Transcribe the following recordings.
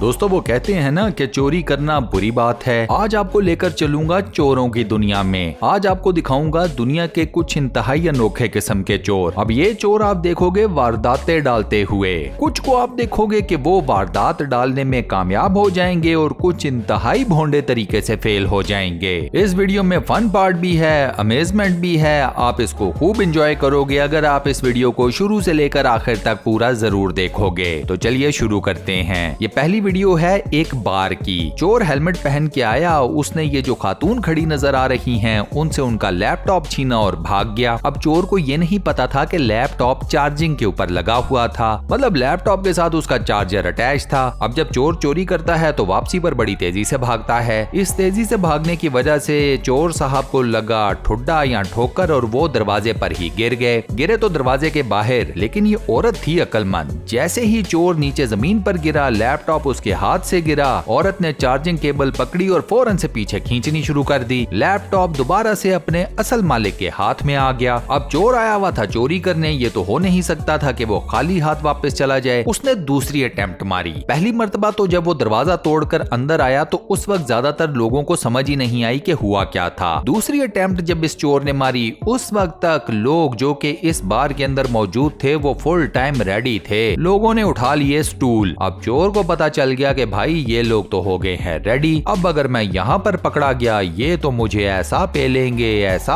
दोस्तों वो कहते हैं ना कि चोरी करना बुरी बात है। आज आपको लेकर चलूंगा चोरों की दुनिया में। आज आपको दिखाऊंगा दुनिया के कुछ इंतहाई अनोखे किस्म के चोर। अब ये चोर आप देखोगे वारदातें डालते हुए, कुछ को आप देखोगे कि वो वारदात डालने में कामयाब हो जाएंगे और कुछ इंतहाई भोंडे तरीके से फेल हो जाएंगे। इस वीडियो में फन पार्ट भी है, अमेजमेंट भी है, आप इसको खूब एंजॉय करोगे अगर आप इस वीडियो को शुरू से लेकर आखिर तक पूरा जरूर देखोगे। तो चलिए शुरू करते हैं। ये पहली वीडियो है एक बार की। चोर हेलमेट पहन के आया, उसने ये जो खातून खड़ी नजर आ रही हैं उनसे उनका लैपटॉप छीना और भाग गया। अब चोर को ये नहीं पता था कि लैपटॉप चार्जिंग के ऊपर लगा हुआ था, मतलब लैपटॉप के साथ उसका चार्जर अटैच था। अब जब चोर चोरी करता है तो वापसी पर बड़ी तेजी से भागता है। इस तेजी से भागने की वजह से चोर साहब को लगा ठुड्डा या ठोकर और वो दरवाजे पर ही गिर गए। गिरे तो दरवाजे के बाहर, लेकिन ये औरत थी अक्लमंद। जैसे ही चोर नीचे जमीन पर गिरा, लैपटॉप उसके हाथ से गिरा। औरत ने चार्जिंग केबल पकड़ी और फौरन से पीछे खींचनी शुरू कर दी। लैपटॉप दोबारा से अपने असल मालिक के हाथ में आ गया। अब चोर आया हुआ था चोरी करने, ये तो हो नहीं सकता था कि वो खाली हाथ वापस चला जाए। उसने दूसरी अटेम्प्ट मारी। पहली मर्तबा तो जब वो दरवाजा तोड़कर अंदर आया तो उस वक्त ज्यादातर लोगों को समझ ही नहीं आई कि हुआ क्या था। दूसरी अटेम्प्ट जब इस चोर ने मारी, उस वक्त तक लोग जो कि इस बार के अंदर मौजूद थे वो फुल टाइम रेडी थे। लोगों ने उठा लिए स्टूल। अब चोर को पता चल गया कि भाई ये लोग तो हो गए हैं रेडी, अब अगर मैं यहाँ पर पकड़ा गया ये तो मुझे ऐसा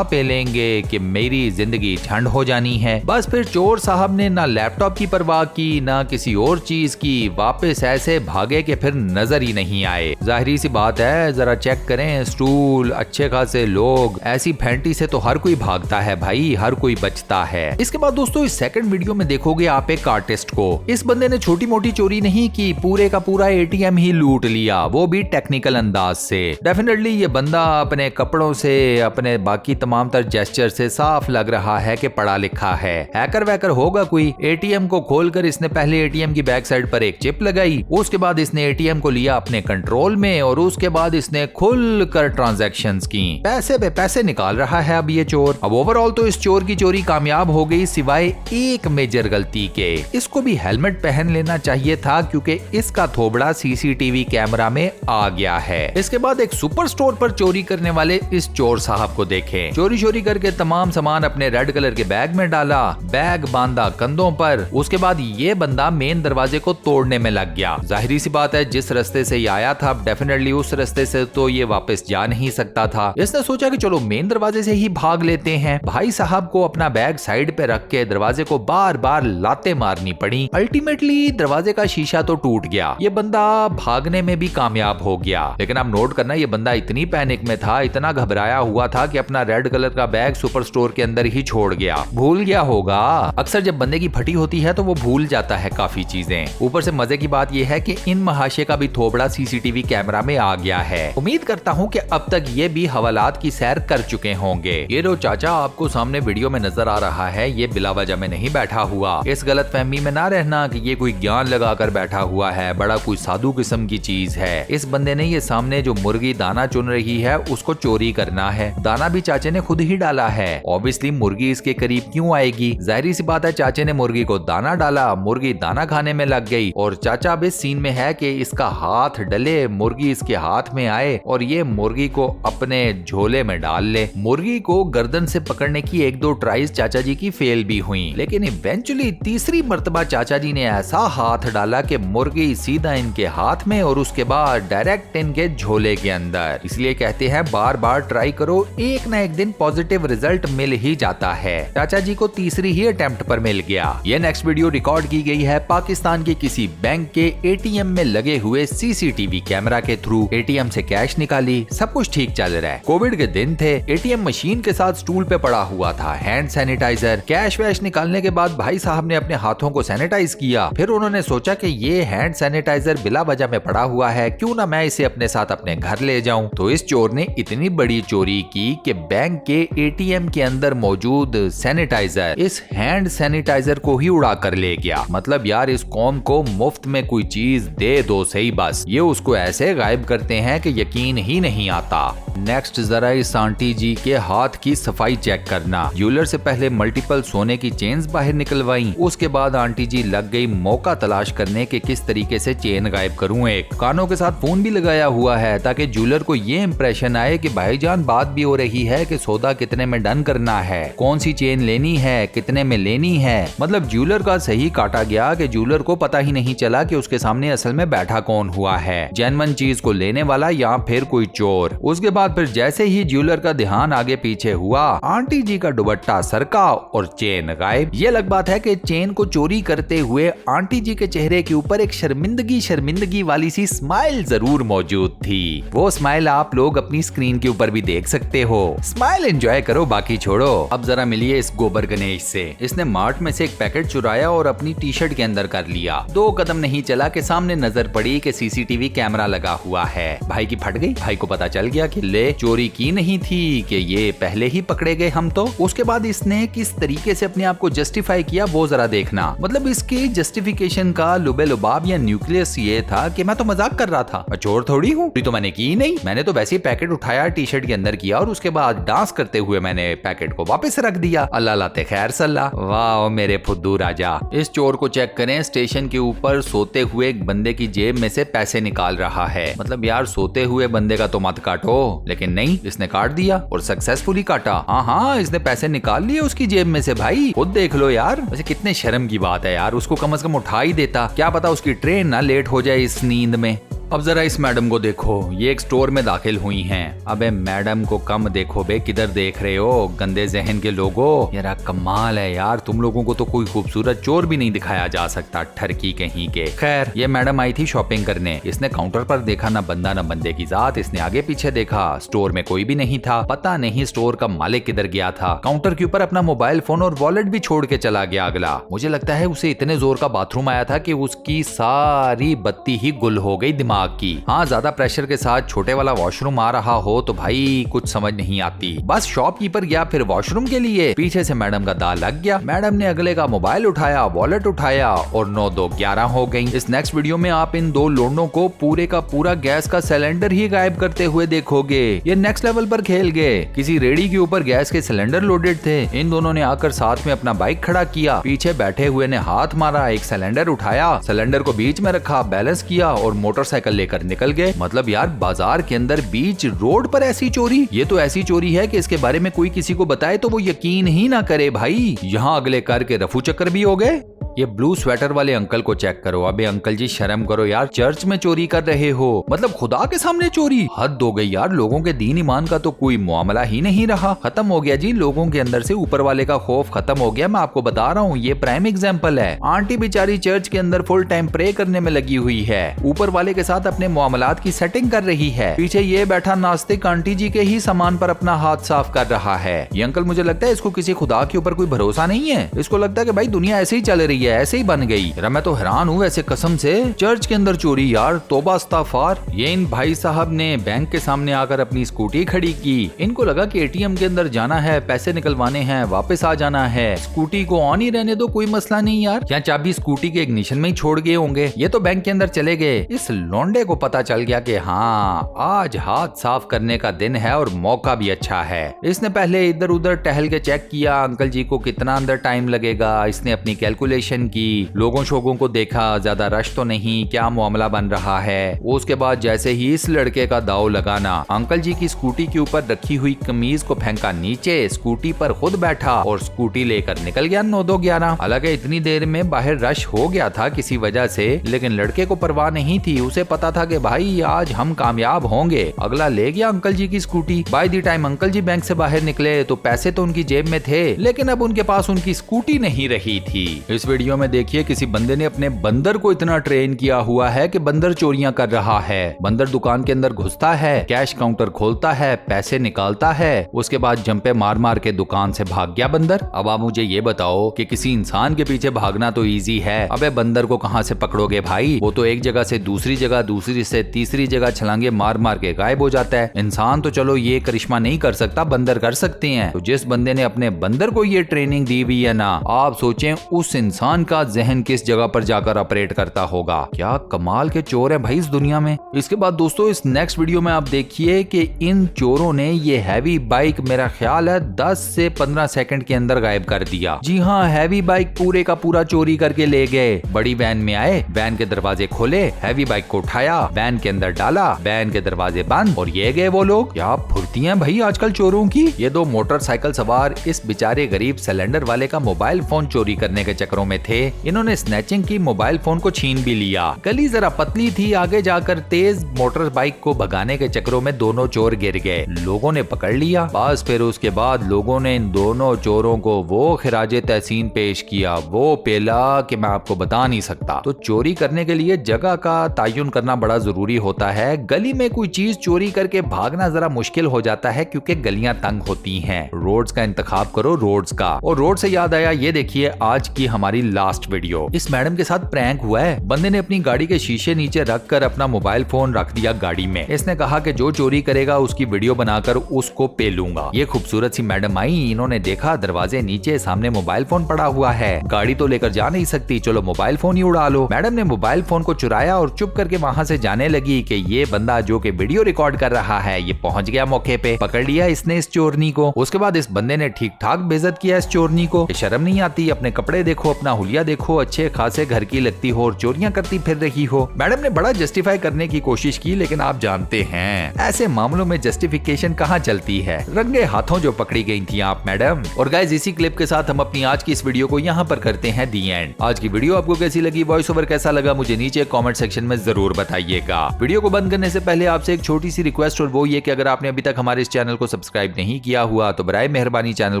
पेलेंगे कि मेरी जिंदगी झंड हो जानी है। बस फिर चोर साहब ने ना लैपटॉप की परवाह की ना किसी और चीज की, वापस ऐसे भागे कि फिर नजर ही नहीं आए। जाहिर सी बात है, जरा चेक करें स्टूल, अच्छे खासे लोग, ऐसी फैंटी से तो हर कोई भागता है भाई, हर कोई बचता है। इसके बाद दोस्तों इस सेकंड वीडियो में देखोगे आप एक आर्टिस्ट को। इस बंदे ने छोटी मोटी चोरी नहीं की, पूरे का पूरा एटीएम ही लूट लिया, वो भी टेक्निकल अंदाज से। डेफिनेटली ये बंदा अपने कपड़ों से, अपने बाकी तमाम तर जेस्चर से साफ लग रहा है कि पढ़ा लिखा है। हैकर वैकर होगा कोई। एटीएम को खोलकर इसने पहले एटीएम की बैक साइड पर एक चिप लगाई, उसके बाद इसने एटीएम को लिया अपने कंट्रोल में और उसके बाद इसने खुल कर ट्रांजैक्शंस की। पैसे पे पैसे निकाल रहा है अब ये चोर। अब ओवरऑल तो इस चोर की चोरी कामयाब हो गई सिवाय एक मेजर गलती के। इसको भी हेलमेट पहन लेना चाहिए था क्योंकि इसका थोबड़ा सीसीटीवी कैमरा में आ गया है। इसके बाद एक सुपर स्टोर पर चोरी करने वाले इस चोर साहब को देखें। चोरी करके तमाम सामान अपने रेड कलर के बैग में डाला, बैग बांधा कंधों पर। उसके बाद ये बंदा मेन दरवाजे को तोड़ने में लग गया। जाहिर सी बात है, जिस रास्ते से ये आया था डेफिनेटली उस रास्ते से तो ये वापस जा नहीं सकता था। इसने सोचा कि चलो मेन दरवाजे से ही भाग लेते हैं। भाई साहब को अपना बैग साइड पे रख के दरवाजे को बार बार लाते मारनी पड़ी। अल्टीमेटली दरवाजे का शीशा तो टूट गया। ये बंदा भागने में भी कामयाब हो गया। लेकिन आप नोट करना, ये बंदा इतनी पैनिक में था, इतना घबराया हुआ था कि अपना रेड कलर का बैग सुपर स्टोर के अंदर ही छोड़ गया। भूल गया होगा। अक्सर जब बंदे की फटी होती है तो वो भूल जाता है काफी चीजें। ऊपर से मजे की बात यह है कि इन महाशय का भी थोबड़ा सीसीटीवी कैमरा में आ गया है। उम्मीद करता हूँ कि अब तक ये भी हवालात की सैर कर चुके होंगे। ये जो चाचा आपको सामने वीडियो में नजर आ रहा है, ये बिला वजह में नहीं बैठा हुआ। इस गलत फहमी में ना रहना कि ये कोई ज्ञान लगाकर बैठा हुआ है, बड़ा कोई साधु किस्म की चीज है। इस बंदे ने ये सामने जो मुर्गी दाना चुन रही है उसको चोरी करना है। दाना भी चाचे ने खुद ही डाला है। ऑब्वियसली मुर्गी इसके करीब क्यों आएगी। जाहिर सी बात है, चाचे ने मुर्गी को दाना डाला, मुर्गी दाना खाने में लग गई और चाचा भी सीन में है कि इसका हाथ डले, मुर्गी इसके हाथ में आए और ये मुर्गी को अपने झोले में डाल ले। मुर्गी को गर्दन से पकड़ने की एक दो ट्राइज चाचा जी की फेल भी हुई, लेकिन इवेंचुअली तीसरी मर्तबा चाचा जी ने ऐसा हाथ डाला कि मुर्गी सीधा इनके हाथ में और उसके बाद डायरेक्ट इनके झोले के अंदर। इसलिए कहते हैं बार बार ट्राई करो, एक ना एक दिन पॉजिटिव रिजल्ट मिल ही जाता है। चाचा जी को तीसरी ही अटेम्प्ट पर मिल गया। ये नेक्स्ट वीडियो रिकॉर्ड की गई है पाकिस्तान के किसी बैंक के एटीएम में लगे हुए सीसीटीवी कैमरा के थ्रू। एटीएम से कैश निकाली, सब कुछ ठीक चल रहा है। कोविड के दिन थे, एटीएम मशीन के साथ स्टूल पे पड़ा हुआ था हैंड सैनिटाइजर। कैश वैश निकालने के बाद भाई साहब ने अपने हाथों को सैनिटाइज किया। फिर उन्होंने सोचा कि ये हैंड सैनिटाइजर बिला वजह में पड़ा हुआ है, क्यों ना मैं इसे अपने साथ अपने घर ले जाऊं। तो इस चोर ने इतनी बड़ी चोरी की कि बैंक के एटीएम के अंदर मौजूद सैनिटाइजर, इस हैंड सैनिटाइजर को ही उड़ा कर ले गया। मतलब यार, इस कौम को मुफ्त में कोई चीज दे दो सही, बस ये उसको ऐसे गायब करते हैं कि यकीन ही नहीं आता। नेक्स्ट जरा इस आंटी जी के हाथ की सफाई चेक करना। ज्वेलर से पहले मल्टीपल सोने की चेन्स बाहर निकलवाई, उसके बाद आंटी जी लग गई मौका तलाश करने के किस तरीके से चेन गायब करूं। एक कानों के साथ फोन भी लगाया हुआ है ताकि ज्वेलर को ये इंप्रेशन आए कि भाईजान बात भी हो रही है कि सौदा कितने में डन करना है, कौन सी चेन लेनी है, कितने में लेनी है। मतलब ज्वेलर का सही काटा गया कि ज्वेलर को पता ही नहीं चला कि उसके सामने असल में बैठा कौन हुआ है, जेन्युइन चीज को लेने वाला या फिर कोई चोर। उसके बाद फिर जैसे ही ज्वेलर का ध्यान आगे पीछे हुआ, आंटी जी का दुपट्टा सरका और चेन गायब। ये अलग बात है कि चेन को चोरी करते हुए आंटी जी के चेहरे के ऊपर एक शर्मिंदगी वाली सी स्माइल जरूर मौजूद थी। वो स्माइल आप लोग अपनी स्क्रीन के ऊपर भी देख सकते हो। स्माइल एंजॉय करो, बाकी छोड़ो। अब जरा मिलिए इस गोबर गणेश से। इसने मार्ट में से एक पैकेट चुराया और अपनी टी शर्ट के अंदर कर लिया। 2 कदम नहीं चला कि सामने नजर पड़ी कि सीसीटीवी कैमरा लगा हुआ है। भाई की फट गई। भाई को पता चल गया कि ले चोरी की नहीं थी, कि ये पहले ही पकड़े गए हम तो। उसके बाद इसने किस तरीके से अपने आप को जस्टिफाई किया वो जरा देखना। मतलब इसके जस्टिफिकेशन का लुबे लुबाब या न्यूक्लियस ये था कि मैं तो मजाक कर रहा था, मैं चोर थोड़ी हूँ, तो मैंने की नहीं। मैंने तो वैसे ही पैकेट उठाया, टी शर्ट के अंदर किया और उसके बाद डांस करते हुए मैंने पैकेट को वापस रख दिया। अल्लाह लाते खैर सल्ला। वाह मेरे फुद्दू राजा। इस चोर को चेक करें, स्टेशन के ऊपर सोते हुए एक बंदे की जेब में से पैसे निकाल रहा है। मतलब यार सोते हुए बंदे का तो मत काटो, लेकिन नहीं, इसने काट दिया और सक्सेसफुली काटा। हाँ, इसने पैसे निकाल लिए उसकी जेब में से। भाई खुद देख लो यार, वैसे कितने शर्म की बात है यार, उसको कम से कम उठा ही देता, क्या पता उसकी ट्रेन ना लेट हो जाए इस नींद में। अब जरा इस मैडम को देखो, ये एक स्टोर में दाखिल हुई हैं। अबे मैडम को कम देखो बे, किधर देख रहे हो गंदे जहन के लोगों। यार कमाल है यार, तुम लोगों को तो कोई खूबसूरत चोर भी नहीं दिखाया जा सकता, ठरकी कहीं के। खैर ये मैडम आई थी शॉपिंग करने। इसने काउंटर पर देखा ना बंदा ना बंदे की जात। इसने आगे पीछे देखा, स्टोर में कोई भी नहीं था। पता नहीं स्टोर का मालिक किधर गया था। काउंटर के ऊपर अपना मोबाइल फोन और वॉलेट भी छोड़ के चला गया अगला। मुझे लगता है उसे इतने जोर का बाथरूम आया था कि उसकी सारी बत्ती ही गुल हो गई दिमाग की। हाँ, ज्यादा प्रेशर के साथ छोटे वाला वॉशरूम आ रहा हो तो भाई कुछ समझ नहीं आती। बस शॉपकीपर गया फिर वॉशरूम के लिए, पीछे से मैडम का दाल लग गया। मैडम ने अगले का मोबाइल उठाया, वॉलेट उठाया और 9 2 11 हो गई। इस नेक्स्ट वीडियो में आप इन 2 लोंडों को पूरे का पूरा गैस का सिलेंडर ही गायब करते हुए देखोगे। ये नेक्स्ट लेवल पर खेल गए। किसी रेडी के ऊपर गैस के सिलेंडर लोडेड थे। इन दोनों ने आकर साथ में अपना बाइक खड़ा किया, पीछे बैठे हुए ने हाथ मारा, एक सिलेंडर उठाया, सिलेंडर को बीच में रखा, बैलेंस किया और मोटरसाइकिल लेकर निकल गए। मतलब यार बाजार के अंदर बीच रोड पर ऐसी चोरी, ये तो ऐसी चोरी है कि इसके बारे में कोई किसी को बताए तो वो यकीन ही ना करे भाई। यहाँ अगले करके रफू चक्कर भी हो गए। ये ब्लू स्वेटर वाले अंकल को चेक करो। अबे अंकल जी शर्म करो यार, चर्च में चोरी कर रहे हो, मतलब खुदा के सामने चोरी। हद हो गई यार, लोगों के दीन ईमान का तो कोई मामला ही नहीं रहा। खत्म हो गया जी, लोगों के अंदर से ऊपर वाले का खौफ खत्म हो गया। मैं आपको बता रहा हूँ, ये प्राइम एग्जाम्पल है। आंटी बेचारी चर्च के अंदर फुल टाइम प्रे करने में लगी हुई है, ऊपर वाले के साथ अपने मामलात की सेटिंग कर रही है। पीछे ये बैठा नास्तिक आंटी जी के ही सामान पर अपना हाथ साफ कर रहा है। ये अंकल मुझे लगता है इसको किसी खुदा के ऊपर कोई भरोसा नहीं है। इसको लगता है कि भाई दुनिया ऐसे ही चल रही है, ऐसे ही बन गई। मैं तो हैरान हूँ वैसे कसम से, चर्च के अंदर चोरी यार, तौबा इस्तग़फ़ार। ये इन भाई साहब ने बैंक के सामने आकर अपनी स्कूटी खड़ी की। इनको लगा कि एटीएम के अंदर जाना है, पैसे निकलवाने हैं, वापस आ जाना है, स्कूटी को ऑन ही रहने दो, कोई मसला नहीं यार। क्या चाबी स्कूटी के इग्निशन में ही छोड़ गए होंगे। ये तो बैंक के अंदर चले गए। इस लौंडे को पता चल गया कि हाँ आज हाथ साफ करने का दिन है और मौका भी अच्छा है। इसने पहले इधर उधर टहल के चेक किया अंकल जी को कितना अंदर टाइम लगेगा। इसने अपनी कैलकुलेशन की, लोगों शोगों को देखा, ज्यादा रश तो नहीं, क्या मामला बन रहा है। उसके बाद जैसे ही इस लड़के का दाव लगाना, अंकल जी की स्कूटी के ऊपर रखी हुई कमीज को फेंका नीचे, स्कूटी पर खुद बैठा और स्कूटी लेकर निकल गया 9 2 11। हालांकि इतनी देर में बाहर रश हो गया था किसी वजह से, लेकिन लड़के को परवाह नहीं थी। उसे पता था कि भाई आज हम कामयाब होंगे। अगला ले गया अंकल जी की scooty. By the time uncle ji bank से बाहर निकले तो पैसे तो उनकी जेब में थे, लेकिन अब उनके पास उनकी स्कूटी नहीं रही थी। इस वीडियो में देखिए किसी बंदे ने अपने बंदर को इतना ट्रेन किया हुआ है कि बंदर चोरियां कर रहा है। बंदर दुकान के अंदर घुसता है, कैश काउंटर खोलता है, पैसे निकालता है, उसके बाद जंपे मार मार के दुकान से भाग गया बंदर। अब आप मुझे ये बताओ कि किसी इंसान के पीछे भागना तो इजी है, अबे बंदर को कहां से पकड़ोगे भाई। वो तो एक जगह से दूसरी जगह, दूसरी से तीसरी जगह छलांगे मार मार के गायब हो जाता है। इंसान तो चलो ये करिश्मा नहीं कर सकता, बंदर कर सकते हैं। तो जिस बंदे ने अपने बंदर को ये ट्रेनिंग दी हुई है ना, आप सोचें उस इंसान इंसान का जहन किस जगह पर जाकर ऑपरेट करता होगा। क्या कमाल के चोर हैं भाई इस दुनिया में। इसके बाद दोस्तों इस नेक्स्ट वीडियो में आप देखिए कि इन चोरों ने ये हैवी बाइक मेरा ख्याल है 10 से 15 सेकंड के अंदर गायब कर दिया। जी हाँ, हैवी बाइक पूरे का पूरा चोरी करके ले गए। बड़ी वैन में आए, वैन के दरवाजे खोले, हैवी बाइक को उठाया, वैन के अंदर डाला, वैन के दरवाजे बंद और ये गए वो लोग। क्या फुर्ती है भाई आजकल चोरों की। ये दो मोटरसाइकिल सवार इस बेचारे गरीब सिलेंडर वाले का मोबाइल फोन चोरी करने के चक्करों में थे। इन्होंने स्नैचिंग की, मोबाइल फोन को छीन भी लिया। गली जरा पतली थी, आगे जाकर तेज मोटर बाइक को भगाने के चक्करों में दोनों चोर गिर गए। लोगों ने पकड़ लिया। बस फिर उसके बाद लोगों ने इन दोनों चोरों को वो खिराजे तहसीन पेश किया, वो पेला कि मैं आपको बता नहीं सकता। तो चोरी करने के लिए जगह का तयन करना बड़ा जरूरी होता है। गली में कोई चीज चोरी करके भागना जरा मुश्किल हो जाता है क्योंकि गलियां तंग होती हैं। रोड्स का इंतखाब करो, रोड्स का। और रोड से याद आया, ये देखिए आज की हमारी लास्ट वीडियो। इस मैडम के साथ प्रैंक हुआ है। बंदे ने अपनी गाड़ी के शीशे नीचे रख कर अपना मोबाइल फोन रख दिया गाड़ी में। इसने कहा कि जो चोरी करेगा उसकी वीडियो बनाकर उसको पे लूंगा। ये खूबसूरत सी मैडम आई, इन्होंने देखा दरवाजे नीचे सामने मोबाइल फोन पड़ा हुआ है, गाड़ी तो लेकर जा नहीं सकती, चलो मोबाइल फोन ही उड़ा लो। मैडम ने मोबाइल फोन को चुराया और चुप करके वहां से जाने लगी कि ये बंदा जो कि वीडियो रिकॉर्ड कर रहा है ये पहुंच गया मौके पे। पकड़ लिया इसने इस चोरनी को। उसके बाद इस बंदे ने ठीक ठाक बेइज्जत किया इस चोरनी को। शर्म नहीं आती, अपने कपड़े देखो, अपना हुलिया देखो, अच्छे खासे घर की लगती हो और चोरियां करती फिर रही हो। मैडम ने बड़ा जस्टिफाई करने की कोशिश की, लेकिन आप जानते हैं ऐसे मामलों में जस्टिफिकेशन कहाँ चलती है। रंगे हाथों जो पकड़ी गई थी आप मैडम। और गाइस इसी क्लिप के साथ हम अपनी आज की इस वीडियो को यहाँ पर करते हैं दी एंड। आज की वीडियो आपको कैसी लगी, वॉइस ओवर कैसा लगा, मुझे नीचे कमेंट सेक्शन में जरूर बताइएगा। वीडियो को बंद करने से पहले आपसे एक छोटी सी रिक्वेस्ट, और वो ये कि अगर आपने अभी तक हमारे इस चैनल को सब्सक्राइब नहीं किया हुआ तो बराए मेहरबानी चैनल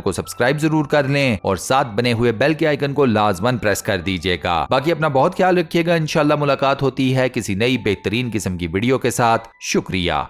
को सब्सक्राइब जरूर कर लें और साथ बने हुए बेल के आइकन को लाजमन प्रेस कर दीजिएगा। बाकी अपना बहुत ख्याल रखिएगा। इंशाल्लाह मुलाकात होती है किसी नई बेहतरीन किस्म की वीडियो के साथ। शुक्रिया।